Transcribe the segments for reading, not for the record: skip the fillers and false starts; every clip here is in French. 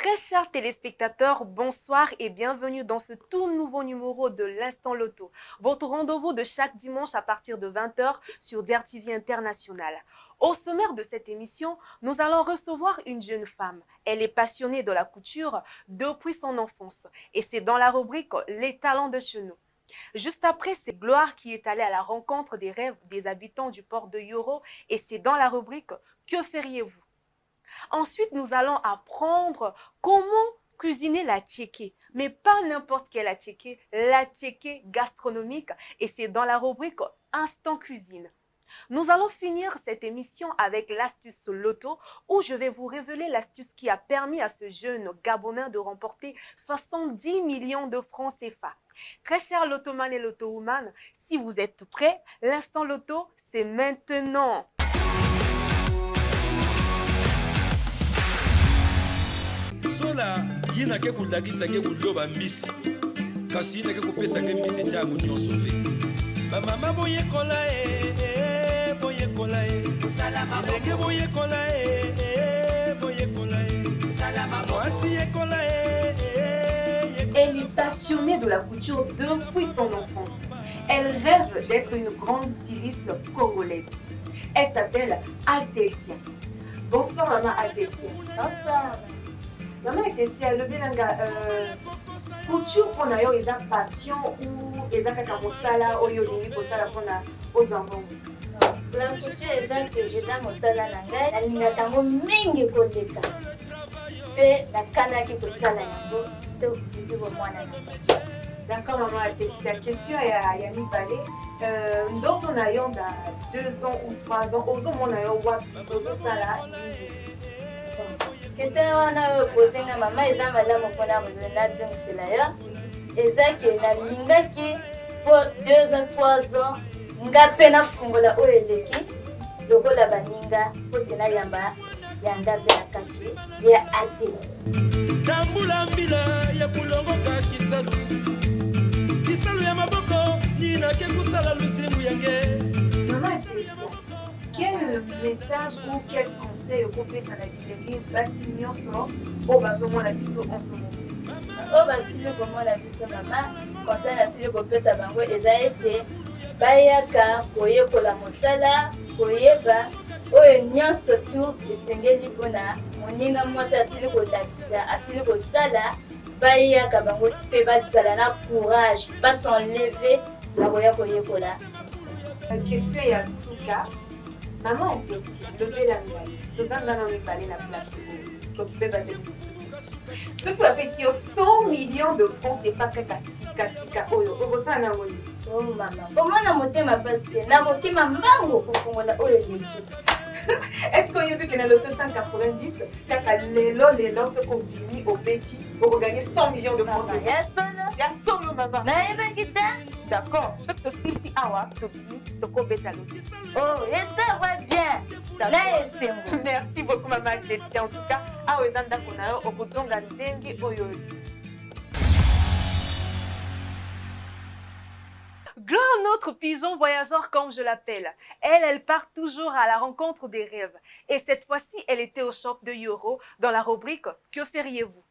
Très chers téléspectateurs, bonsoir et bienvenue dans ce tout nouveau numéro de l'Instant Loto, votre rendez-vous de chaque dimanche à partir de 20h sur DRTV International. Au sommaire de cette émission, nous allons recevoir une jeune femme. Elle est passionnée de la couture depuis son enfance et c'est dans la rubrique Les talents de chez nous. Juste après, c'est Gloire qui est allée à la rencontre des rêves des habitants du port de Yoro et c'est dans la rubrique Que feriez-vous? Ensuite, nous allons apprendre comment cuisiner la tchéké, mais pas n'importe quelle tchéké, la tchéké gastronomique, et c'est dans la rubrique Instant Cuisine. Nous allons finir cette émission avec l'astuce Loto, où je vais vous révéler l'astuce qui a permis à ce jeune Gabonais de remporter 70 millions de francs CFA. Très chers Lotoman et Lotowoman, si vous êtes prêts, l'instant Loto, c'est maintenant. Sola yina ke kulagisa ke kuloba mbisi kasi yina ke kopesa ke mbisi ntango nyonso fe bamama boyekola boyekola salama ndenge boyekola boyekola salama mwasi yekola Elle est passionnée de la couture depuis son enfance. Elle rêve d'être une grande styliste congolaise. Elle s'appelle Altesia. Bonsoir maman Altesia. Bonsoir. Maman Altesia, le bilanga couture pour na yo eza passion ou eza kaka mosala oyo lingi kosala pona ozango. La couture eza mosala na ngai nalingaka yango mingi koleka mpe nakanaki kosala yango to bibi bomwana na ngai. D'accord maman Altesia, question ya mibale ndoto na yo na 2 ans ou 3 ans ozomona yo wapi ozosala nini? Question wana oyo posenga mama eza malamu mpona nadiongisela yo eza ke nalingaki po 2 ans 3 ans nga mpe nafungola oyo eleki lokola baninga po te nayamba yanga mpe na kati ya ate tambula mbila ya kulongoka kisalu ya maboko nina ke kusala lusimbu yange. Maman Altesia, quel message ou quel conseil vous pouvez s'en appliquer basi nyonso au bazomona biso en ce moment? oyo basili komona biso mama conseil nasili kopesa bango eza ete bayaka koyekola mosala koyeba oyo nyonso tu esengeli mpona moninga mwasi asili kolakisa asili kosala bayaka bango mpe bazala na courage basenleve na koya koyekola mosala. Question ya suka. Maman Altesia, lobela ngai tozanga na mibale na plateau tokipe bate misusu ce peut appeler 100 millions de francs CFA kaka sika oyo okosala nango nini? o mama komona motema pasi te nakokima mbango kofungola oyo eleki. Est-ce que oyebi ke na loto 190 kaka lelo soki obimi obeti okoganye 100 millions de francs CFA? ya solo Ya solo mama. nayebaki te. D'accord, soki tosilisi awa tobimi tokobeta loto. oh ça va bien na esengo. Merci beaucoup maman Altesia. En tout cas awa eza ndako na yo okozonga ndenge oyo. Gloire, notre pigeon voyageur comme je l'appelle. Elle part toujours à la rencontre des rêves. Et cette fois-ci, elle était au shop de Yoro dans la rubrique Que feriez-vous?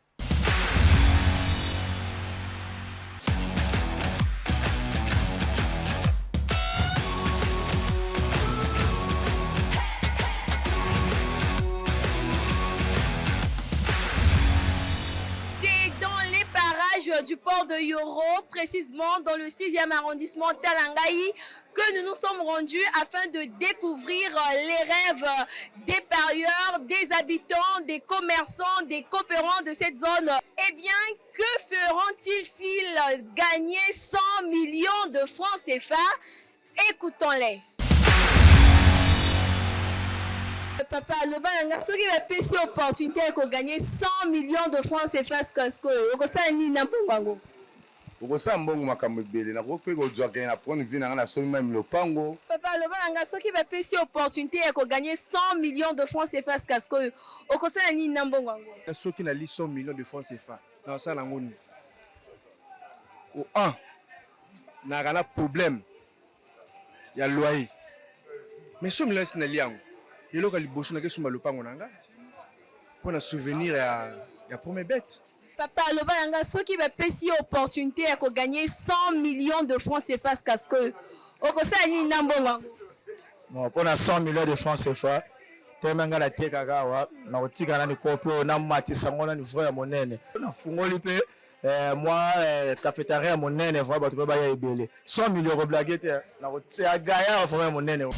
Du port de Yoro, précisément dans le 6e arrondissement Talangaï, que nous nous sommes rendus afin de découvrir les rêves des parieurs, des habitants, des commerçants, des coopérants de cette zone. Eh bien, que feront-ils s'ils gagnaient 100 millions de francs CFA? Écoutons-les. Papa, le soki bapesi opportunité de gagner 100 millions de francs CFA skaskoyo okosala nini na mbongo yango? okosala mbongo makambo ebele nakoki mpe kozwaka na mpona vi nanga na somi mami lopango. Papa, loba soki bapesi opportunité de gagner 100 millions de francs CFA skaskoyo okosala nini na mbongo yango? soki nali 100 millions de francs CFA nakosala yango nini? o 1 naka na problème ya loyer mais 100 millions esi nali yango eloko liboso nakesomba lopango na nga mpona souvenir ya ya premier bête. Papa, le ceux qui va payer opportunité à gagner 100 millions de francs CFA parce que bon, pour 100 millions de francs CFA, temenga la tekagawa na otika na nikopio na matisa ngona ni vrai monene. Na fungoli pe moi cafétéria monene vrai bato ba ya ebele. 100 millions de blaguette na otia gaya vraiment monene.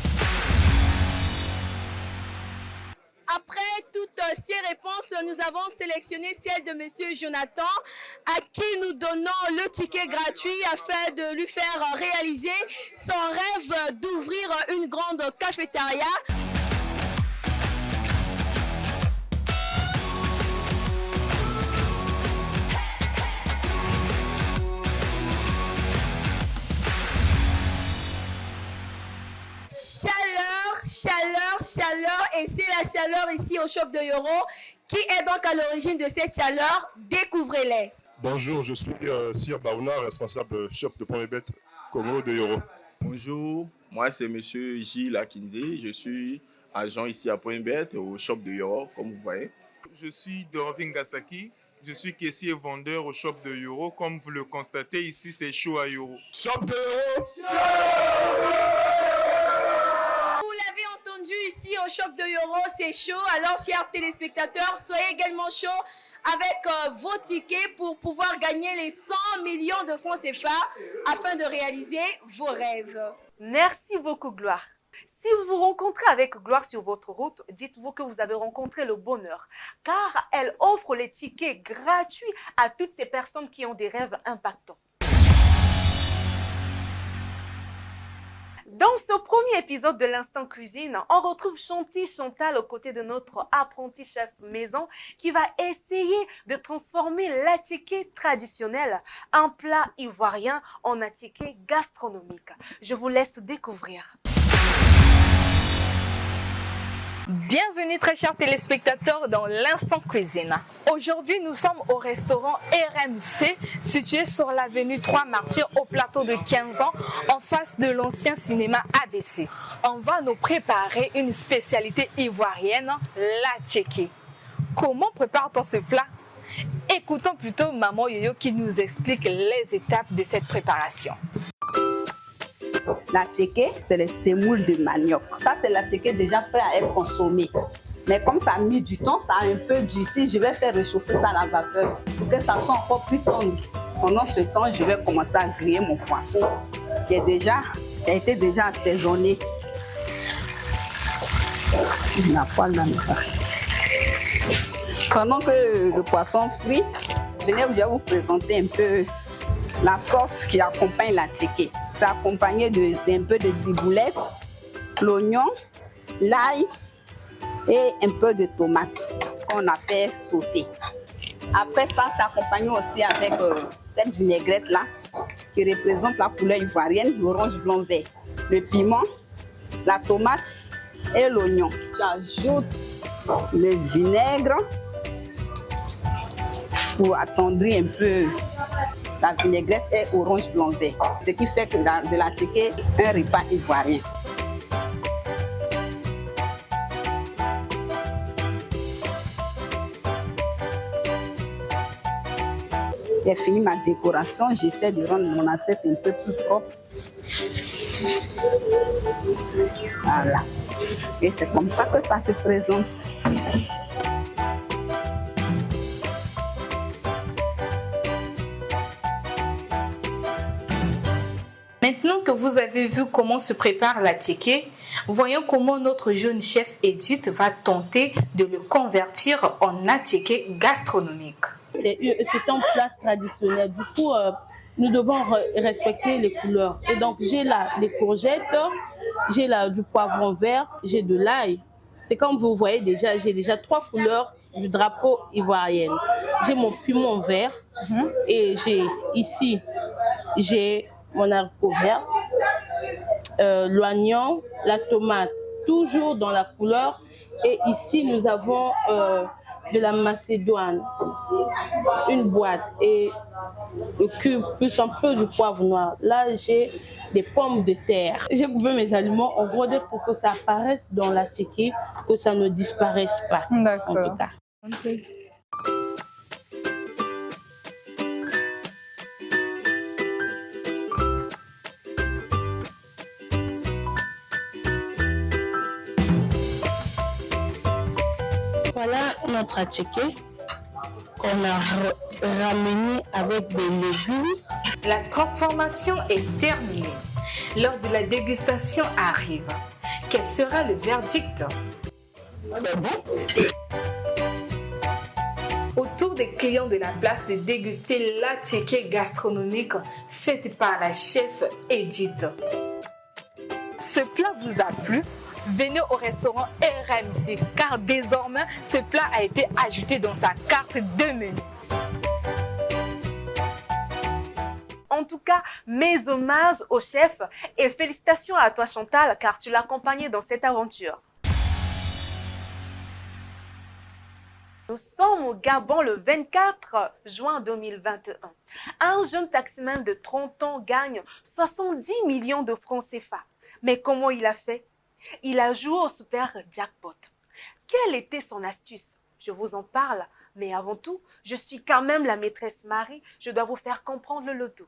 Après toutes ces réponses, nous avons sélectionné celle de Monsieur Jonathan, à qui nous donnons le ticket gratuit afin de lui faire réaliser son rêve d'ouvrir une grande cafétéria. Chaleur, et c'est la chaleur ici au shop de Yoro. Qui est donc à l'origine de cette chaleur? Découvrez-les. Bonjour, je suis Sir Baouna, responsable shop de Premier Bête Congo de Yoro. Bonjour, moi c'est Monsieur Gilles Akinze, je suis agent ici à Point Bête au shop de Yoro, comme vous voyez. Je suis Dorvin Gasaki, je suis caissier et vendeur au shop de Yoro. Comme vous le constatez, ici c'est chaud à Yoro. Shop de Yoro. Ici au shop de Yoro, c'est chaud. Alors, chers téléspectateurs, soyez également chauds avec vos tickets pour pouvoir gagner les 100 millions de francs CFA afin de réaliser vos rêves. Merci beaucoup, Gloire. Si vous vous rencontrez avec Gloire sur votre route, dites-vous que vous avez rencontré le bonheur, car elle offre les tickets gratuits à toutes ces personnes qui ont des rêves impactants. Dans ce premier épisode de l'Instant Cuisine, on retrouve Chanty Chantal aux côtés de notre apprenti chef maison qui va essayer de transformer l'attiqué traditionnel en plat ivoirien en attiqué gastronomique. Je vous laisse découvrir. Bienvenue très chers téléspectateurs dans l'Instant Cuisine. Aujourd'hui nous sommes au restaurant RMC situé sur l'avenue 3 Martyrs au plateau de 15 ans en face de l'ancien cinéma ABC. On va nous préparer une spécialité ivoirienne, l'attiqué. Comment prépare-t-on ce plat? Écoutons plutôt Maman Yoyo qui nous explique les étapes de cette préparation. L'attiqué, c'est les sémoules de manioc. Ça, c'est l'attiqué déjà prêt à être consommé. Mais comme ça a mis du temps, ça a un peu durci, je vais faire réchauffer ça à la vapeur pour que ça soit encore plus tendre. Pendant ce temps, je vais commencer à griller mon poisson qui a été déjà assaisonné. La poêle là n'est pas. Pendant que le poisson frit, je vais vous présenter un peu la sauce qui accompagne l'attiqué. C'est accompagné d'un peu de ciboulette, l'oignon, l'ail et un peu de tomate qu'on a fait sauter. Après ça, c'est accompagné aussi avec cette vinaigrette là qui représente la couleur ivoirienne, l'orange blanc vert, le piment, la tomate et l'oignon. Tu ajoutes le vinaigre pour attendrir un peu la vinaigrette et orange blanc vert. Ce qui fait que de l'attiqué un repas ivoirien. J'ai fini ma décoration, j'essaie de rendre mon assiette un peu plus propre. Voilà. Et c'est comme ça que ça se présente. Maintenant que vous avez vu comment se prépare l'attiqué, voyons comment notre jeune chef Edith va tenter de le convertir en attiqué gastronomique. C'est un plat traditionnel. Du coup, nous devons respecter les couleurs. Et donc, j'ai là des courgettes, j'ai là du poivron vert, j'ai de l'ail. C'est comme vous voyez déjà, j'ai déjà 3 couleurs du drapeau ivoirien. J'ai mon piment vert et j'ai mon haricot vert, l'oignon, la tomate, toujours dans la couleur. Et ici, nous avons de la macédoine, une boîte et le cube, plus un peu du poivre noir. Là, j'ai des pommes de terre. J'ai coupé mes aliments en gros pour que ça apparaisse dans l'attiqué, que ça ne disparaisse pas. D'accord. En tout cas. notre attiqué qu'on a ramené avec des légumes. La transformation est terminée. L'heure de la dégustation arrive. Quel sera le verdict? C'est bon? Au tour des clients de la place de déguster la ticket gastronomique faite par la chef Edith. Ce plat vous a plu? Venez au restaurant RMC car désormais ce plat a été ajouté dans sa carte de menu. En tout cas, mes hommages au chef et félicitations à toi Chantal car tu l'as accompagné dans cette aventure. Nous sommes au Gabon le 24 juin 2021. Un jeune taximan de 30 ans gagne 70 millions de francs CFA. Mais comment il a fait? Il a joué au super jackpot. Quelle était son astuce? Je vous en parle, mais avant tout, je suis quand même la maîtresse Marie, je dois vous faire comprendre le loto.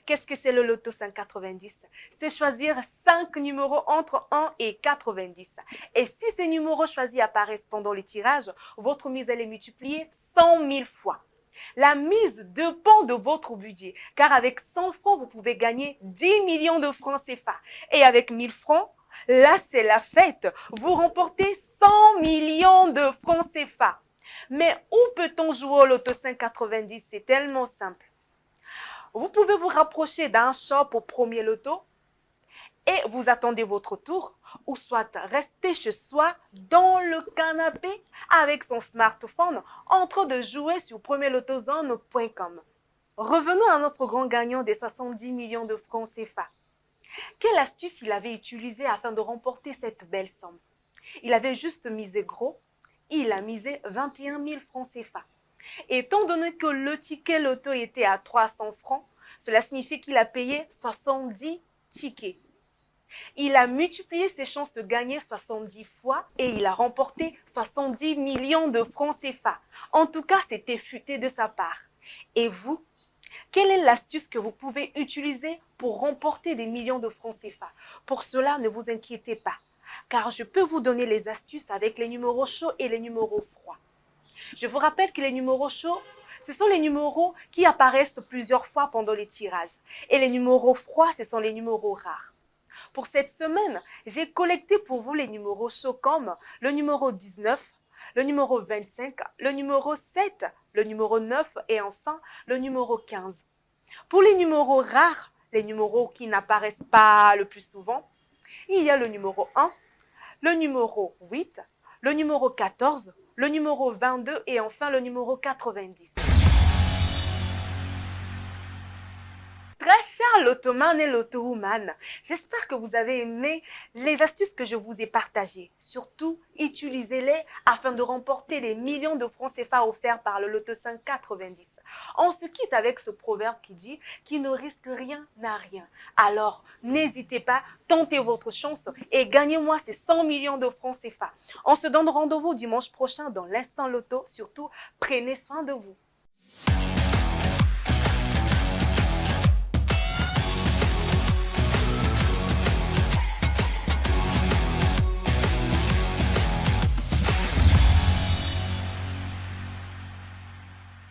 Qu'est-ce que c'est le loto 590? C'est choisir 5 numéros entre 1 et 90. Et si ces numéros choisis apparaissent pendant le tirage, votre mise elle est multipliée 100 000 fois. La mise dépend de votre budget, car avec 100 francs, vous pouvez gagner 10 millions de francs CFA. Et avec 1000 francs, là c'est la fête, vous remportez 100 millions de francs CFA. Mais où peut-on jouer au loto 590? C'est tellement simple. Vous pouvez vous rapprocher d'un shop au premier loto et vous attendez votre tour ou soit rester chez soi dans le canapé avec son smartphone en train de jouer sur premierlotozone.com. Revenons à notre grand gagnant des 70 millions de francs CFA. Quelle astuce il avait utilisée afin de remporter cette belle somme? Il avait juste misé gros, il a misé 21 000 francs CFA. Étant donné que le ticket loto était à 300 francs, cela signifie qu'il a payé 70 tickets. Il a multiplié ses chances de gagner 70 fois et il a remporté 70 millions de francs CFA. En tout cas, c'était futé de sa part. Et vous, quelle est l'astuce que vous pouvez utiliser pour remporter des millions de francs CFA? Pour cela, ne vous inquiétez pas, car je peux vous donner les astuces avec les numéros chauds et les numéros froids. Je vous rappelle que les numéros chauds, ce sont les numéros qui apparaissent plusieurs fois pendant les tirages. Et les numéros froids, ce sont les numéros rares. Pour cette semaine, j'ai collecté pour vous les numéros chauds comme le numéro 19, le numéro 25, le numéro 7, le numéro 9 et enfin le numéro 15. Pour les numéros rares, les numéros qui n'apparaissent pas le plus souvent, il y a le numéro 1, le numéro 8, le numéro 14, le numéro 22 et enfin le numéro 90. Très chers lotoman et lotowoman, j'espère que vous avez aimé les astuces que je vous ai partagées. Surtout, utilisez-les afin de remporter les millions de francs CFA offerts par le loto 590. On se quitte avec ce proverbe qui dit « Qui ne risque rien n'a rien ». Alors, n'hésitez pas, tentez votre chance et gagnez-moi ces 100 millions de francs CFA. On se donne rendez-vous dimanche prochain dans l'Instant Loto. Surtout, prenez soin de vous.